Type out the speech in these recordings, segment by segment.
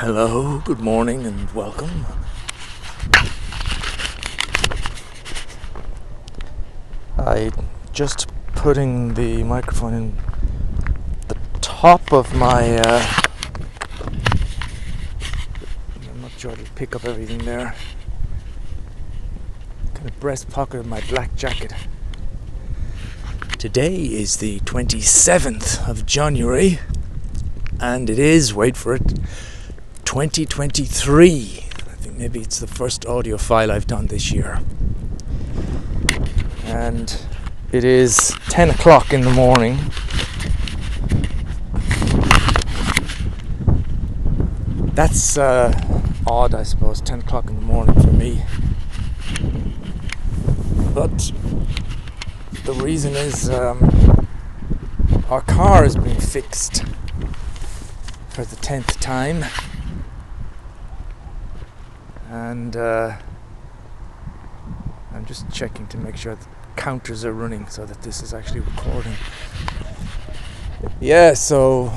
Hello, good morning and welcome. I just putting the microphone in the top of my I'm not sure it'll pick up everything there. Kind of breast pocket of my black jacket. Today is the 27th of January and it is, wait for it, 2023. I think maybe it's the first audio file I've done this year. And it is 10 o'clock in the morning. That's odd, I suppose, 10 o'clock in the morning for me. But the reason is our car has been fixed for the 10th time. And I'm just checking to make sure the counters are running so that this is actually recording. Yeah, so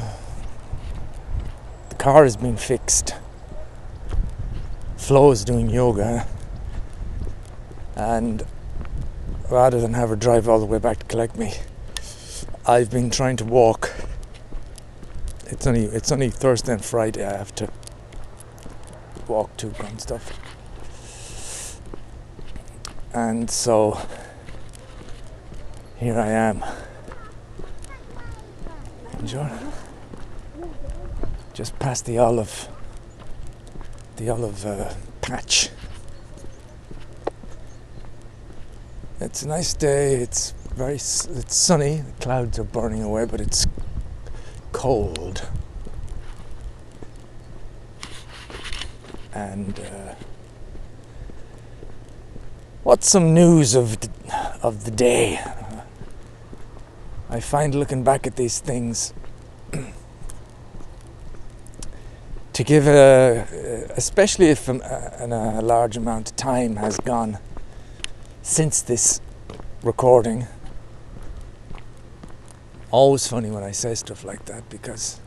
the car has been fixed. Flo is doing yoga, and rather than have her drive all the way back to collect me, I've been trying to walk. It's only Thursday and Friday I have to walk to and stuff. And so here I am. Enjoy. Just past the olive patch. It's a nice day. It's sunny. The clouds are burning away, but it's cold. And what's some news of the day? I find looking back at these things to give especially if a large amount of time has gone since this recording. Always funny when I say stuff like that, because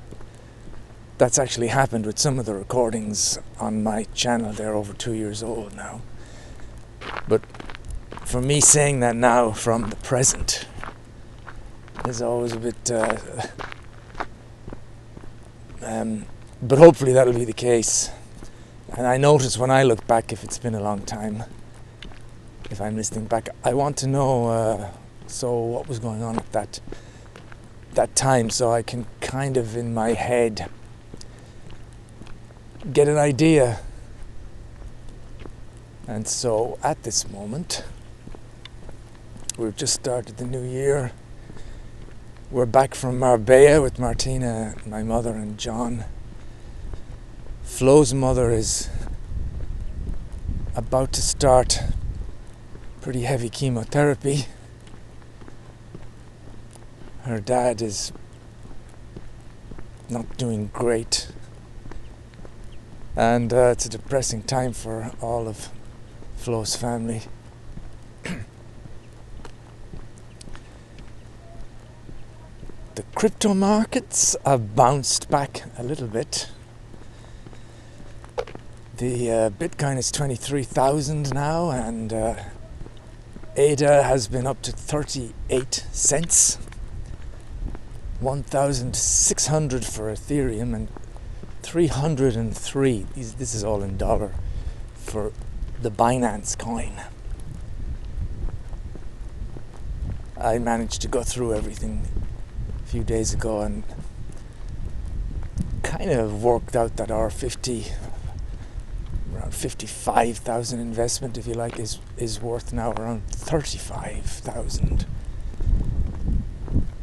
that's actually happened with some of the recordings on my channel. They're over 2 years old now. But for me, saying that now from the present is always a bit but hopefully that'll be the case. And I notice when I look back, if it's been a long time, if I'm listening back, I want to know so what was going on at that time, so I can kind of in my head get an idea. And so at this moment, we've just started the new year. We're back from Marbella with Martina, my mother, and John. Flo's mother is about to start pretty heavy chemotherapy. Her dad is not doing great. And it's a depressing time for all of Flo's family. The crypto markets have bounced back a little bit. The Bitcoin is 23,000 now, and ADA has been up to 38 cents. 1,600 for Ethereum, and 303. This is all in dollar for the Binance coin. I managed to go through everything a few days ago and kind of worked out that our around 55,000 investment, if you like, is worth now around 35,000.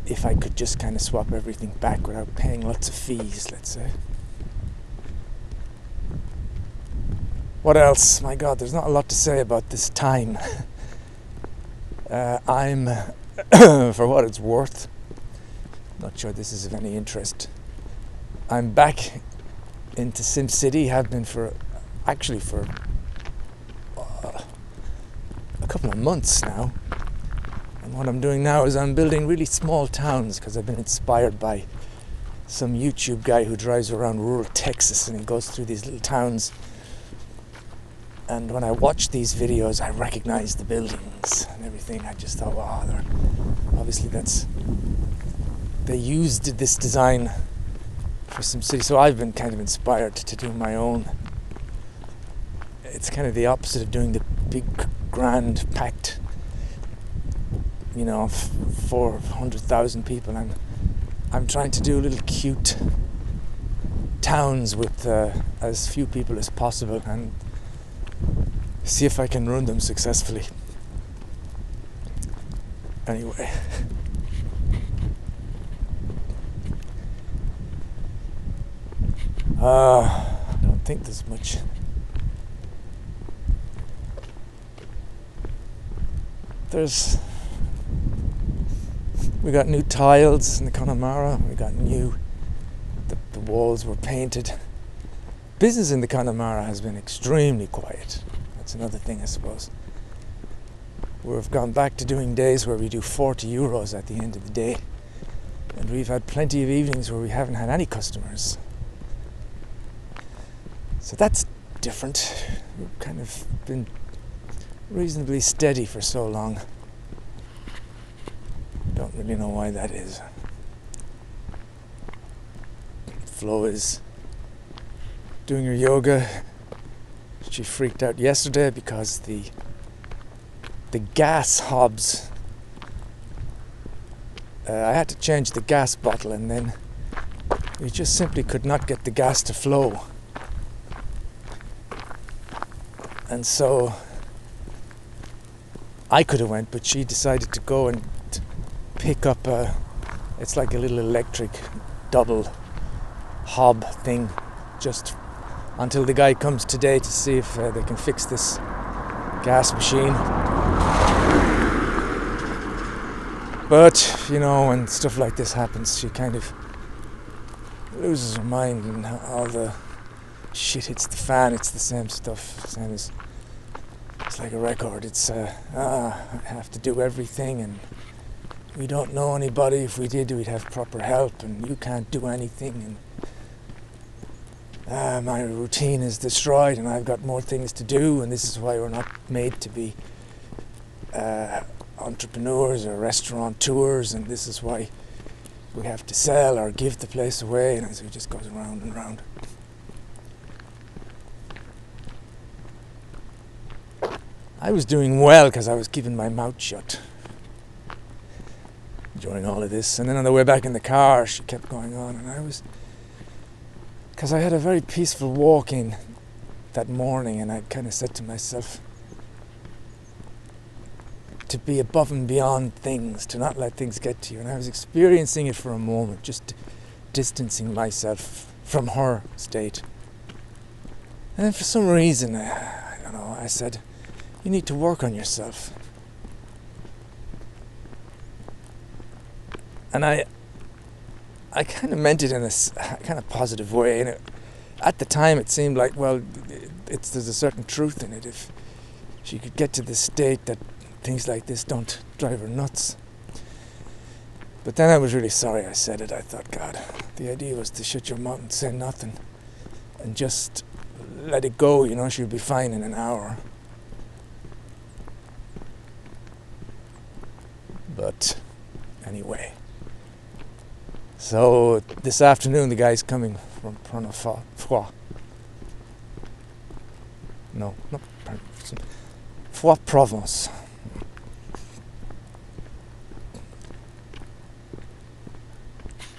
If I could just kind of swap everything back without paying lots of fees, let's say. What else? My God, there's not a lot to say about this time. I'm, for what it's worth, not sure this is of any interest, I'm back into SimCity, have been for a couple of months now. And what I'm doing now is I'm building really small towns, because I've been inspired by some YouTube guy who drives around rural Texas, and he goes through these little towns. And when I watch these videos, I recognize the buildings and everything. I just thought, wow, obviously they used this design for some city. So I've been kind of inspired to do my own. It's kind of the opposite of doing the big, grand, packed, 400,000 people. I'm trying to do little cute towns with as few people as possible, and see if I can run them successfully. Anyway. I don't think there's much. We got new tiles in the Connemara. We got the walls were painted. Business in the Connemara has been extremely quiet. That's another thing, I suppose. We've gone back to doing days where we do €40 at the end of the day. And we've had plenty of evenings where we haven't had any customers. So that's different. We've kind of been reasonably steady for so long. Don't really know why that is. Flo is doing her yoga. She freaked out yesterday because the gas hobs, I had to change the gas bottle, and then we just simply could not get the gas to flow. And so I could have went, but she decided to go and pick up it's like a little electric double hob thing, just until the guy comes today to see if they can fix this gas machine. But, when stuff like this happens, she kind of loses her mind, and all the shit hits the fan. It's the same stuff, same as, it's like a record. It's I have to do everything, and we don't know anybody. If we did, we'd have proper help, and you can't do anything, and my routine is destroyed, and I've got more things to do, and this is why we're not made to be entrepreneurs or restaurateurs, and this is why we have to sell or give the place away, and so it just goes round and round. I was doing well because I was keeping my mouth shut during all of this, and then on the way back in the car she kept going on, and because I had a very peaceful walk in that morning, and I kind of said to myself to be above and beyond things, to not let things get to you, and I was experiencing it for a moment, just distancing myself from her state. And then for some reason, I don't know, I said, you need to work on yourself. And I kind of meant it in a kind of positive way, and at the time it seemed like, well, there's a certain truth in it. If she could get to this state that things like this don't drive her nuts. But then I was really sorry I said it. I thought, God, the idea was to shut your mouth and say nothing and just let it go, she'll be fine in an hour. But anyway. So this afternoon the guy's coming from Foix-Provence.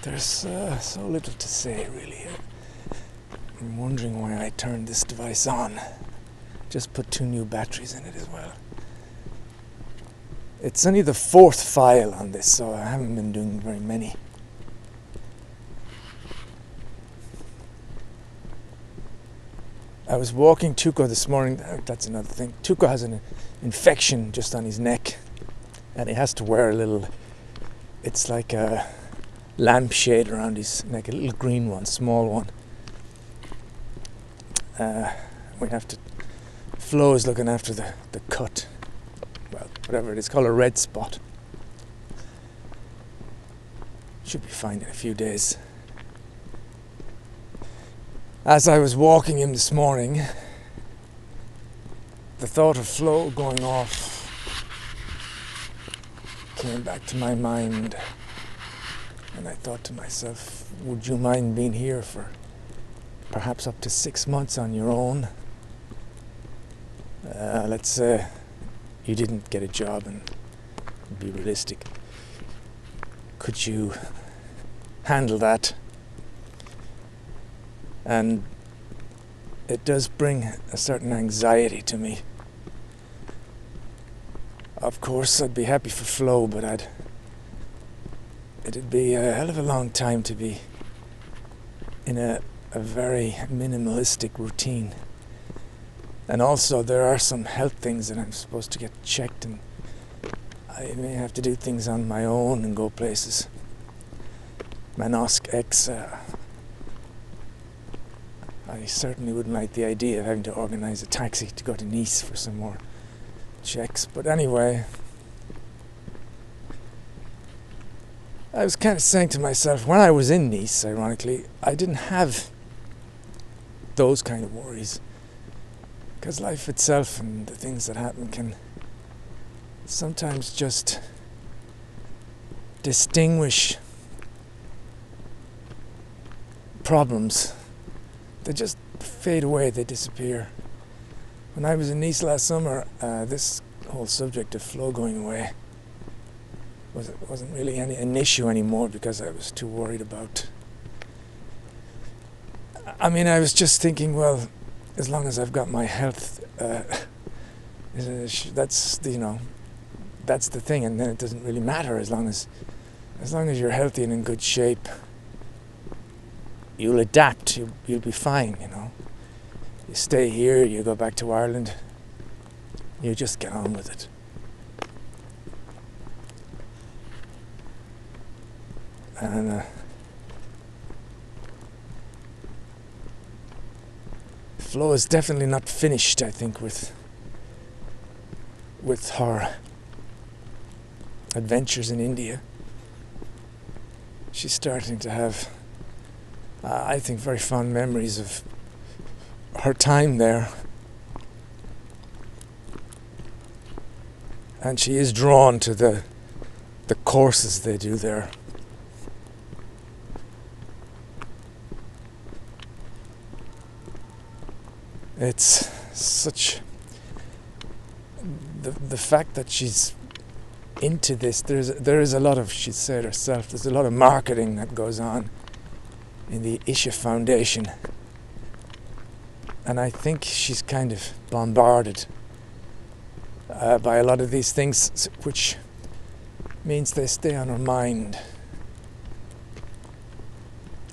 There's so little to say, really. I'm wondering why I turned this device on. Just put 2 new batteries in it as well. It's only the 4th file on this, so I haven't been doing very many. I was walking Tuco this morning. That's another thing. Tuco has an infection just on his neck, and he has to wear a little, it's like a lampshade around his neck, a little green one, small one. We have to, Flo is looking after the cut, well, whatever it is, called a red spot. Should be fine in a few days. As I was walking him this morning, the thought of Flo going off came back to my mind, and I thought to myself, would you mind being here for perhaps up to 6 months on your own? Let's say you didn't get a job, and be realistic. Could you handle that? And it does bring a certain anxiety to me. Of course, I'd be happy for Flo, but it'd be a hell of a long time to be in a very minimalistic routine. And also, there are some health things that I'm supposed to get checked, and I may have to do things on my own and go places. Manosque X, I certainly wouldn't like the idea of having to organise a taxi to go to Nice for some more checks. But anyway, I was kind of saying to myself, when I was in Nice, ironically, I didn't have those kind of worries. Because life itself and the things that happen can sometimes just distinguish problems. They just fade away, they disappear. When I was in Nice last summer, this whole subject of Flo going away wasn't really an issue anymore, because I was too worried about. I mean, I was just thinking, well, as long as I've got my health, that's that's the thing, and then it doesn't really matter as long as you're healthy and in good shape. You'll adapt. You'll be fine. You stay here. You go back to Ireland. You just get on with it. And Flo is definitely not finished, I think, with her adventures in India. She's starting to have, I think, very fond memories of her time there. And she is drawn to the courses they do there. It's such the fact that she's into this. There is a lot of, she said herself, there's a lot of marketing that goes on in the Isha Foundation, and I think she's kind of bombarded by a lot of these things, which means they stay on her mind.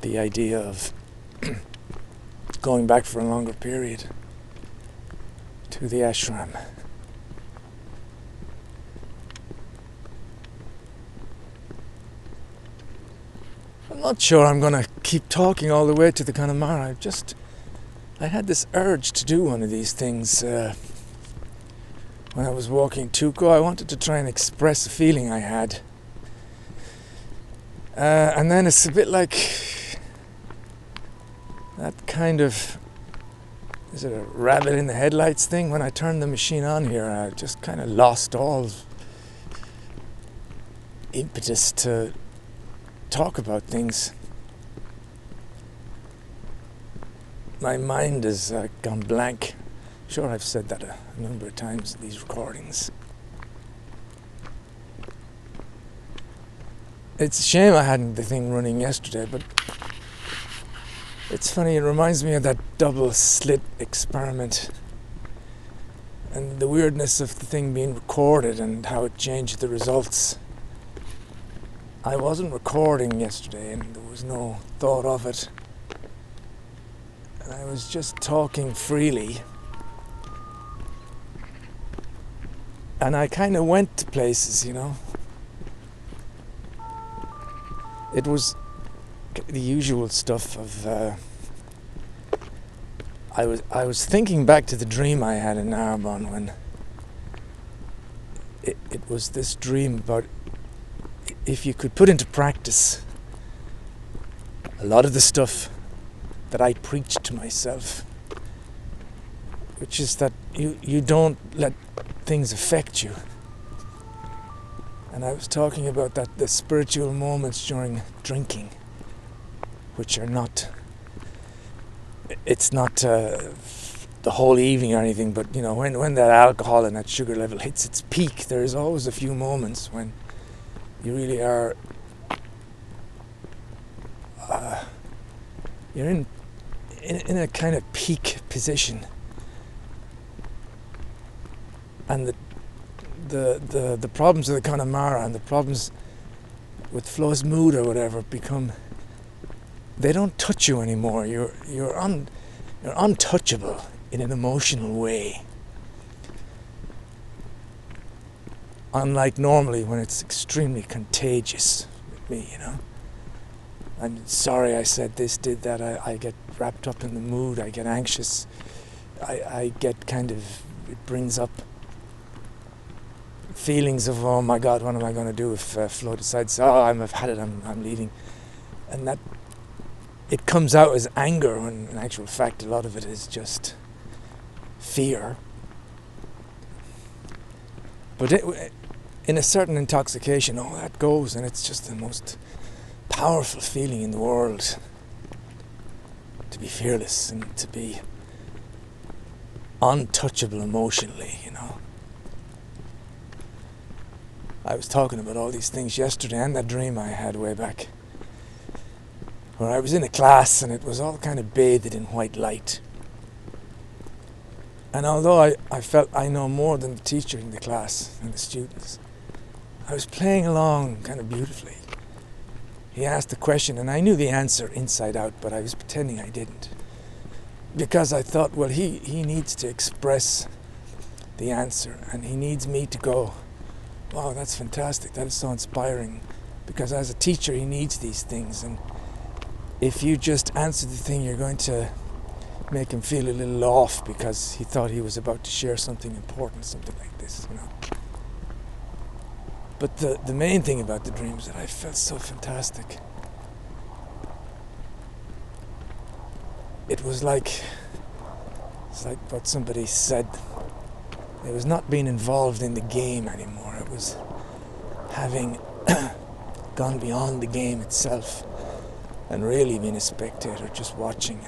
The idea of going back for a longer period to the ashram. I'm not sure I'm going to keep talking all the way to the Connemara. I had this urge to do one of these things when I was walking Tuco. I wanted to try and express a feeling I had. And then it's a bit like that kind of, is it a rabbit in the headlights thing? When I turned the machine on here, I just kind of lost all impetus to talk about things. My mind has gone blank. Sure, I've said that a number of times in these recordings. It's a shame I hadn't the thing running yesterday, but it's funny, it reminds me of that double slit experiment and the weirdness of the thing being recorded and how it changed the results. I wasn't recording yesterday and there was no thought of it. And I was just talking freely. And I kind of went to places, It was the usual stuff of I was thinking back to the dream I had in Narbonne when it was this dream about if you could put into practice a lot of the stuff that I preach to myself, which is that you don't let things affect you. And I was talking about that, the spiritual moments during drinking, which are not, it's not the whole evening or anything, but you know, when that alcohol and that sugar level hits its peak, there's always a few moments when you really are, you're in a kind of peak position, and the problems of the Connemara and the problems with Flo's mood or whatever become, they don't touch you anymore. You're untouchable in an emotional way. Unlike normally when it's extremely contagious with me, you know. I'm sorry I said this, did that. I get wrapped up in the mood. I get anxious. I get kind of, it brings up feelings of, oh my God, what am I going to do if Flo decides, oh, I've had it, I'm leaving. And that, it comes out as anger when in actual fact a lot of it is just fear. But in a certain intoxication, oh, that goes, and it's just the most powerful feeling in the world to be fearless and to be untouchable emotionally, you know. I was talking about all these things yesterday, and that dream I had way back, where I was in a class and it was all kind of bathed in white light. And although I felt I know more than the teacher in the class and the students, I was playing along kind of beautifully. He asked a question and I knew the answer inside out, but I was pretending I didn't. Because I thought, well, he needs to express the answer, and he needs me to go, wow, that's fantastic, that is so inspiring. Because as a teacher, he needs these things, and if you just answer the thing, you're going to make him feel a little off because he thought he was about to share something important, something like this, you know. But the main thing about the dreams that I felt so fantastic, it was like, it's like what somebody said, it was not being involved in the game anymore, it was having gone beyond the game itself and really being a spectator, just watching,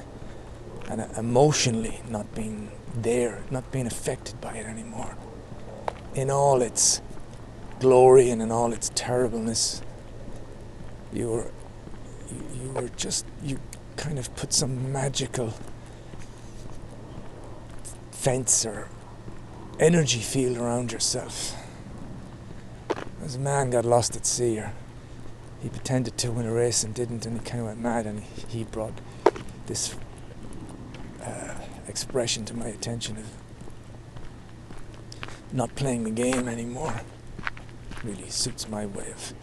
and emotionally not being there, not being affected by it anymore. In all its glory and in all its terribleness, you kind of put some magical fence or energy field around yourself. As a man got lost at sea, or he pretended to win a race and didn't, and he kind of went mad, and he brought this expression to my attention of not playing the game anymore. Really suits my way of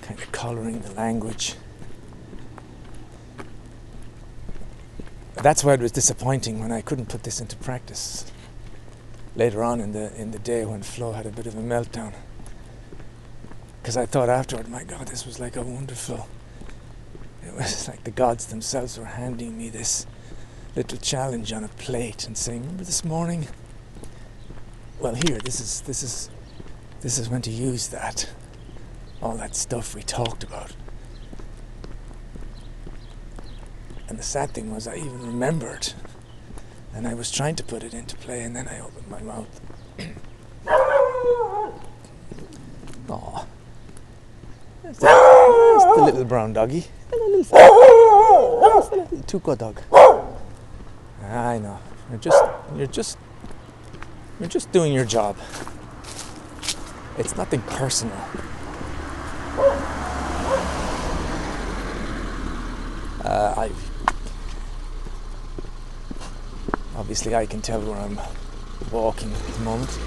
kind of colouring the language. That's why it was disappointing when I couldn't put this into practice later on in the day when Flo had a bit of a meltdown. Because I thought afterward, my God, this was like a wonderful, it was like the gods themselves were handing me this little challenge on a plate and saying, remember this morning? Well, here, this is when to use that, all that stuff we talked about. And the sad thing was I even remembered, and I was trying to put it into play, and then I opened my mouth. Aw. That's the little brown doggy. Hello, little little Tuco dog. I know. You're just doing your job. It's nothing personal. Obviously I can tell where I'm walking at the moment.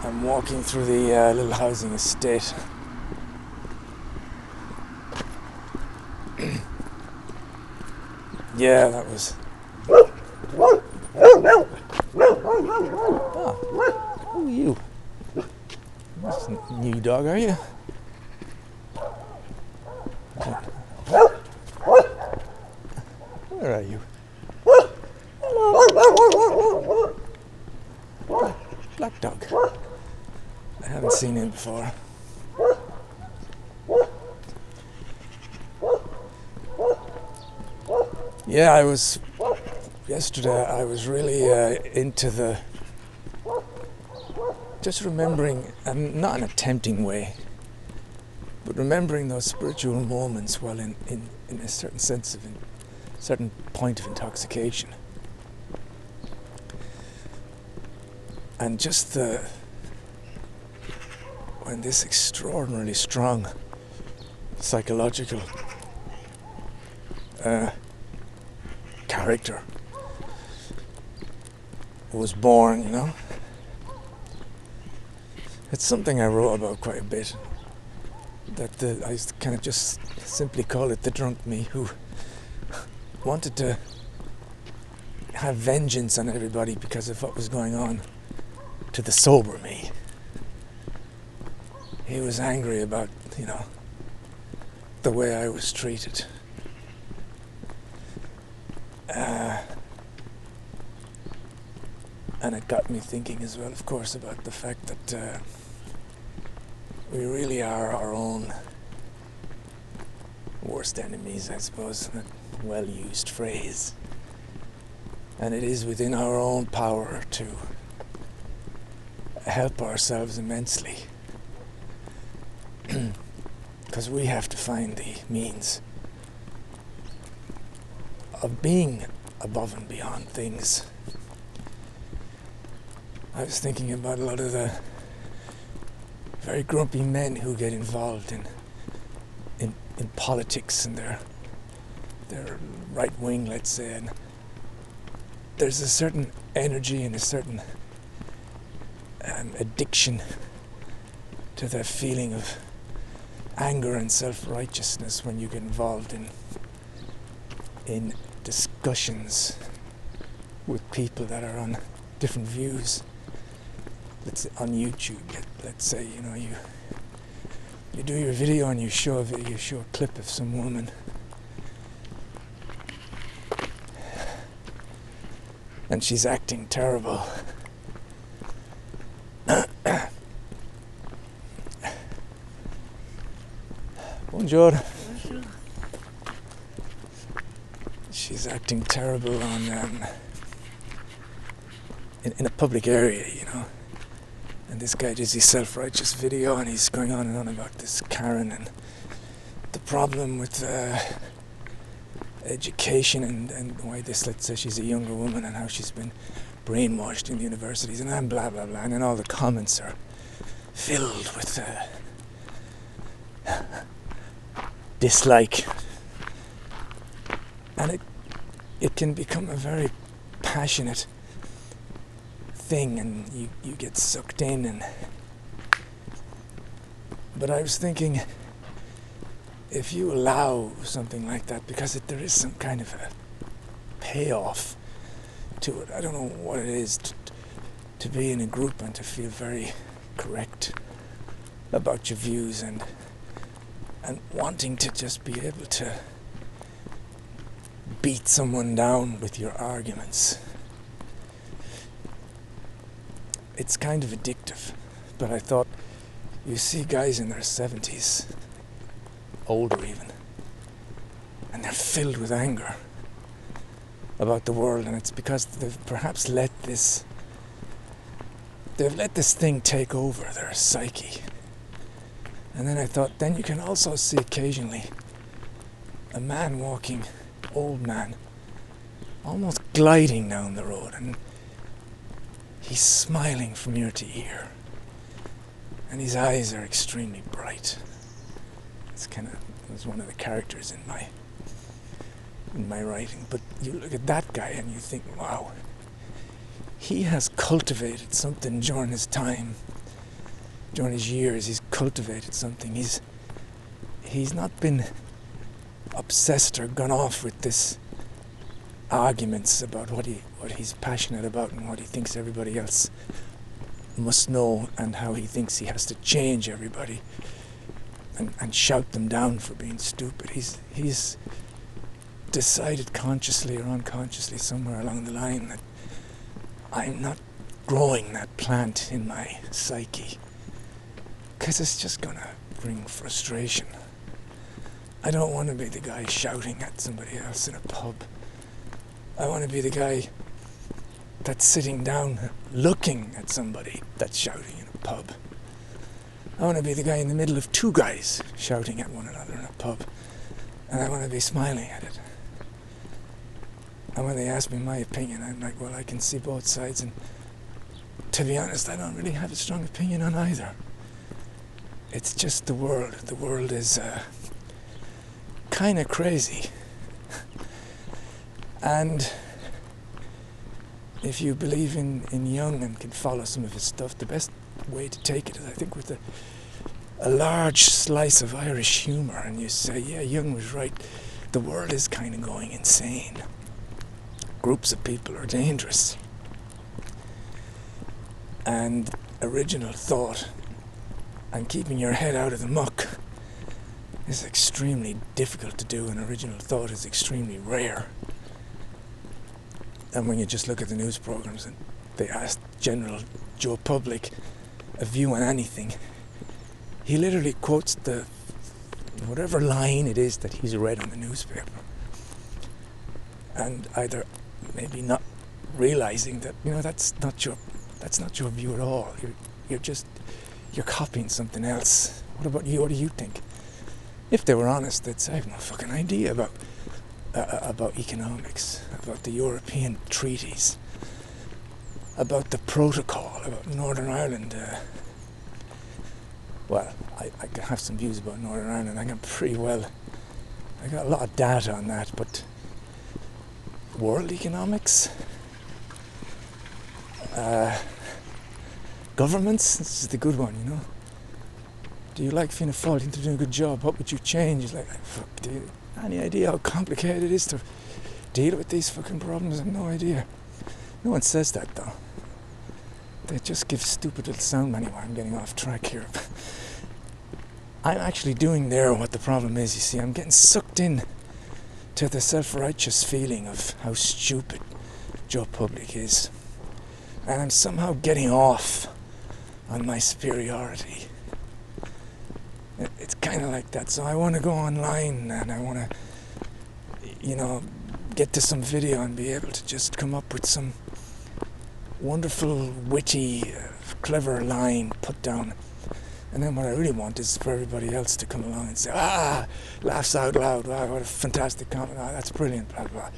I'm walking through the little housing estate. Yeah, that was... Oh, who are you? That's a new dog, are you? are you? Black dog. I haven't seen him before. Yeah, yesterday I was really into just remembering, and not in a tempting way, but remembering those spiritual moments while in a certain sense of, certain point of intoxication. And just when this extraordinarily strong psychological character was born, you know. It's something I wrote about quite a bit. That I kind of just simply call it the drunk me, who wanted to have vengeance on everybody because of what was going on to the sober me. He was angry about, you know, the way I was treated. And it got me thinking as well, of course, about the fact that we really are our own worst enemies, I suppose, that well-used phrase. And it is within our own power to help ourselves immensely. Because we have to find the means of being above and beyond things. I was thinking about a lot of the very grumpy men who get involved in politics, and they're right wing, let's say, and there's a certain energy and a certain addiction to that feeling of anger and self-righteousness when you get involved in discussions with people that are on different views. Let's on YouTube, let's say, you know, you do your video and you show a clip of some woman, and she's acting terrible. Bonjour. Bonjour. She's acting terrible on in a public area, you know. And this guy does his self-righteous video, and he's going on and on about this Karen and the problem with education and why this, let's say she's a younger woman, and how she's been brainwashed in the universities, and then blah blah blah, and then all the comments are filled with dislike, and it can become a very passionate thing, and you get sucked in. But I was thinking, if you allow something like that, because there is some kind of a payoff to it. I don't know what it is to be in a group and to feel very correct about your views, and wanting to just be able to beat someone down with your arguments. It's kind of addictive. But I thought, you see guys in their 70s, older even, and they're filled with anger about the world, and it's because they've perhaps let this thing take over their psyche. And then I thought, then you can also see occasionally a man walking, old man, almost gliding down the road, and he's smiling from ear to ear, and his eyes are extremely bright. It was one of the characters in my writing. But you look at that guy and you think, wow, he has cultivated something during his time, during his years. He's cultivated something. He's not been obsessed or gone off with this arguments about what he's passionate about and what he thinks everybody else must know, and how he thinks he has to change everybody and shout them down for being stupid. He's decided consciously or unconsciously somewhere along the line that I'm not growing that plant in my psyche, because it's just gonna bring frustration. I don't want to be the guy shouting at somebody else in a pub. I want to be the guy that's sitting down looking at somebody that's shouting in a pub. I want to be the guy in the middle of two guys shouting at one another in a pub, and I want to be smiling at it. And when they ask me my opinion, I'm like, well, I can see both sides, and to be honest, I don't really have a strong opinion on either. It's just the world. The world is kind of crazy. And if you believe in Jung and can follow some of his stuff, the best way to take it is, I think, with a large slice of Irish humour, and you say, yeah, Jung was right. The world is kind of going insane. Groups of people are dangerous. And original thought and keeping your head out of the muck is extremely difficult to do, and original thought is extremely rare. And when you just look at the news programs and they ask General Joe Public a view on anything, he literally quotes whatever line it is that he's read on the newspaper, and either maybe not realizing that, you know, that's not your view at all. You're copying something else. What about you? What do you think? If they were honest, they'd say, I have no fucking idea about economics, about the European treaties, about the protocol, about Northern Ireland. Well, I have some views about Northern Ireland. I got a lot of data on that, but world economics, governments, this is the good one, you know. Do you like Fianna Fáil? Think they're doing a good job? What would you change? It's like, fuck, do you any idea how complicated it is to deal with these fucking problems? I have no idea. No one says that, though. They just give stupid little sound. Anyway, I'm getting off track here. I'm actually doing there what the problem is, you see. I'm getting sucked in to the self-righteous feeling of how stupid Joe Public is. And I'm somehow getting off on my superiority. It's kind of like that. So I want to go online and I want to, you know, get to some video and be able to just come up with some wonderful, witty, clever line put down. And then what I really want is for everybody else to come along and say, laughs out loud, wow, what a fantastic comment, that's brilliant, blah, blah.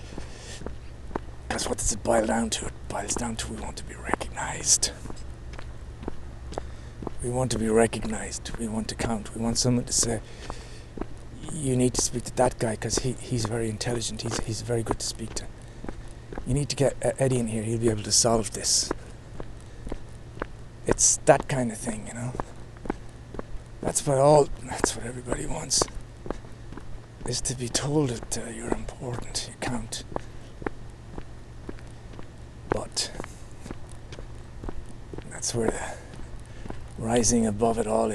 Because what does it boil down to? It boils down to we want to be recognized. We want to be recognized. We want to count. We want someone to say, you need to speak to that guy because he's very intelligent. He's very good to speak to. You need to get Eddie in here. He'll be able to solve this. It's that kind of thing, you know. That's what everybody wants. Is to be told that you're important, you count. But that's where the rising above it all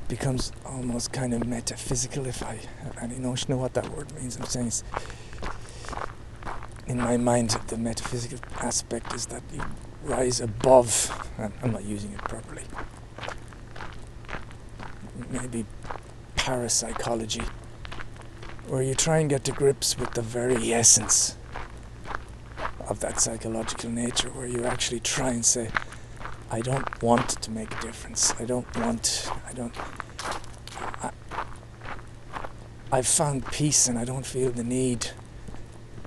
becomes almost kind of metaphysical, if I have any notion of what that word means. I'm saying in my mind the metaphysical aspect is that you rise above, I'm not using it properly, maybe parapsychology, where you try and get to grips with the very essence of that psychological nature, where you actually try and say, I don't want to make a difference. I've found peace and I don't feel the need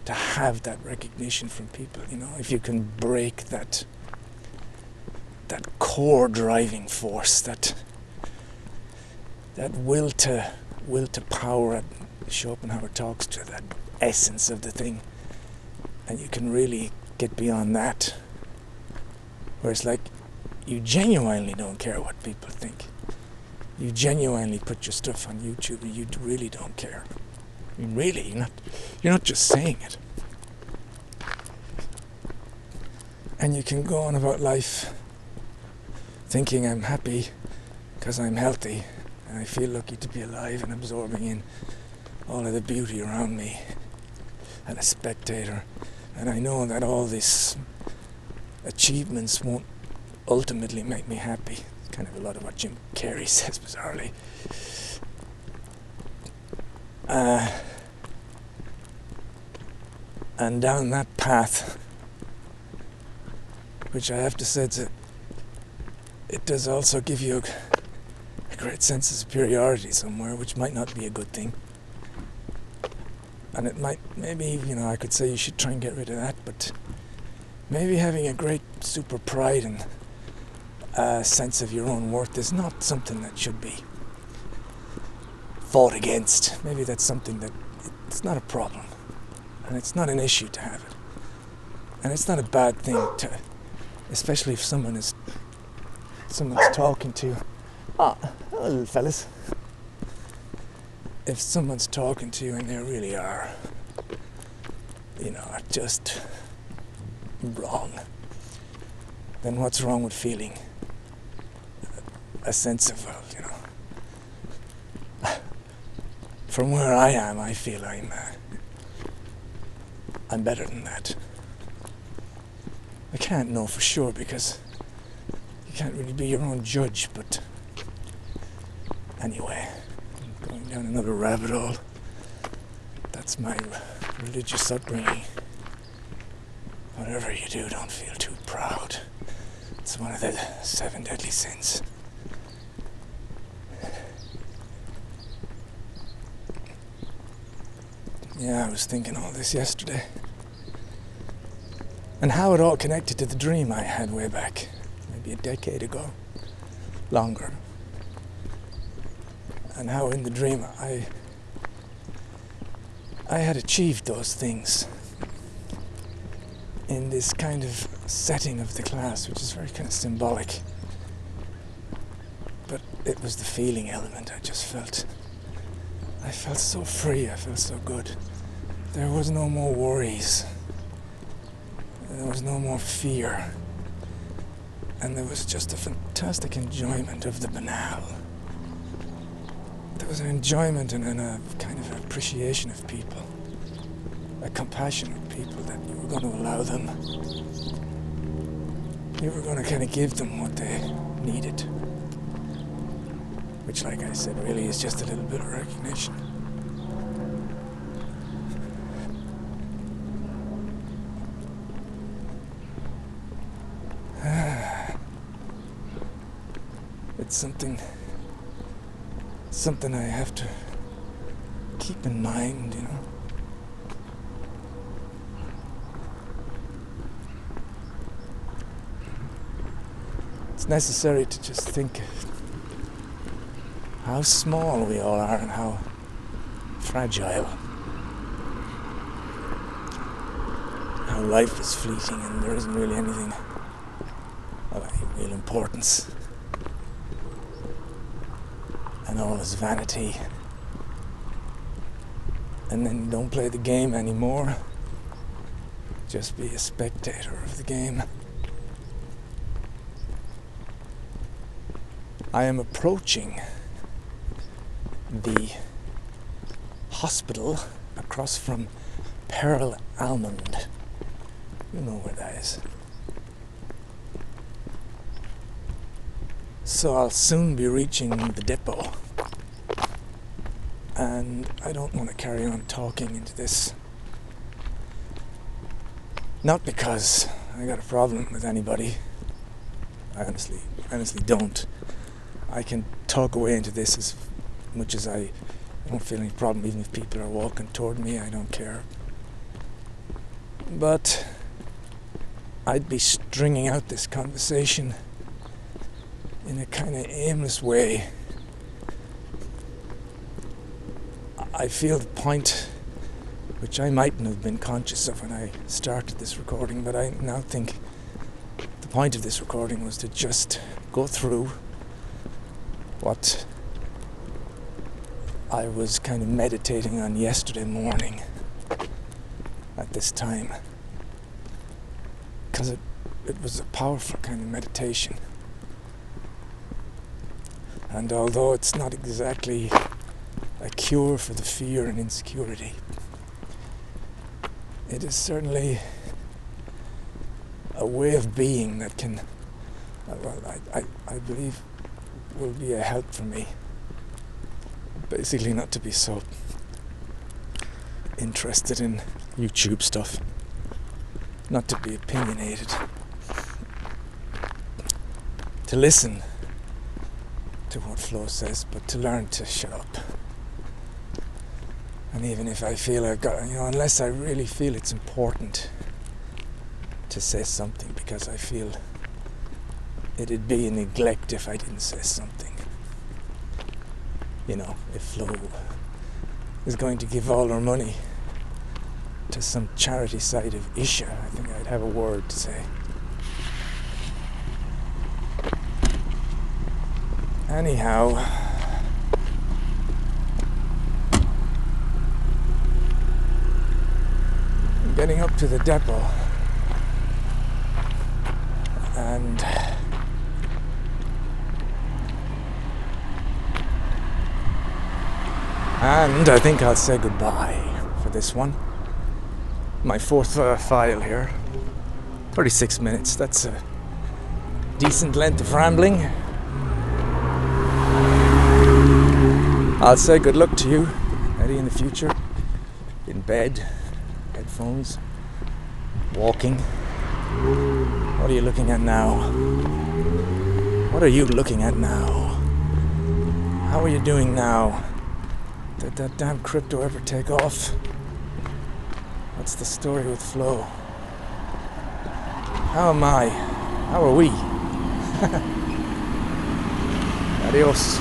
to have that recognition from people. You know, if you can break that core driving force, that will to power, Schopenhauer talks to, that essence of the thing, and you can really get beyond that, where it's like you genuinely don't care what people think. You genuinely put your stuff on YouTube and you really don't care. I mean, really, you're not just saying it. And you can go on about life thinking I'm happy because I'm healthy and I feel lucky to be alive and absorbing in all of the beauty around me. and a spectator, and I know that all these achievements won't ultimately make me happy. It's kind of a lot of what Jim Carrey says, bizarrely. And down that path, which I have to say, it does also give you a great sense of superiority somewhere, which might not be a good thing. And it might, maybe, I could say you should try and get rid of that, but maybe having a great super pride and sense of your own worth is not something that should be fought against. Maybe that's something that it's not a problem, and it's not an issue to have it, and it's not a bad thing to, especially if someone's talking to you. Ah, hello, little fellas. If someone's talking to you and they really are, just wrong, then what's wrong with feeling a sense of, from where I am, I feel I'm better than that. I can't know for sure because you can't really be your own judge, but anyway, I'm going down another rabbit hole. That's my religious upbringing. Whatever you do, don't feel too proud. It's one of the 7 deadly sins. Yeah, I was thinking all this yesterday. And how it all connected to the dream I had way back, maybe a decade ago, longer. And how in the dream I had achieved those things in this kind of setting of the class, which is very kind of symbolic. But it was the feeling element. I felt so free, I felt so good. There was no more worries. There was no more fear. And there was just a fantastic enjoyment of the banal. There was an enjoyment and a kind of appreciation of people. A compassion of people that you were going to allow them. You were going to kind of give them what they needed. Which, like I said, really is just a little bit of recognition. It's something I have to keep in mind, It's necessary to just think how small we all are and how fragile. How life is fleeting and there isn't really anything of any real importance. And all is vanity. And then don't play the game anymore. Just be a spectator of the game. I am approaching the hospital across from Pearl Almond. You know where that is. So I'll soon be reaching the depot. And I don't want to carry on talking into this. Not because I got a problem with anybody. I honestly don't. I can talk away into this as much as I don't feel any problem. Even if people are walking toward me, I don't care. But I'd be stringing out this conversation in a kind of aimless way. I feel the point, which I mightn't have been conscious of when I started this recording, but I now think the point of this recording was to just go through what I was kind of meditating on yesterday morning at this time. Because it was a powerful kind of meditation. And although it's not exactly a cure for the fear and insecurity, it is certainly a way of being that can, I believe, will be a help for me. Basically, not to be so interested in YouTube stuff, not to be opinionated, to listen to what Flo says, but to learn to shut up. And even if I feel I've got, unless I really feel it's important to say something, because I feel it'd be a neglect if I didn't say something. If Flo is going to give all her money to some charity side of Isha, I think I'd have a word to say. Anyhow, I'm getting up to the depot, and I think I'll say goodbye for this one. My fourth file here. 36 minutes, that's a decent length of rambling. I'll say good luck to you, Eddie, in the future. In bed, headphones, walking. What are you looking at now? What are you looking at now? How are you doing now? Did that damn crypto ever take off? What's the story with Flo? How am I? How are we? Adios.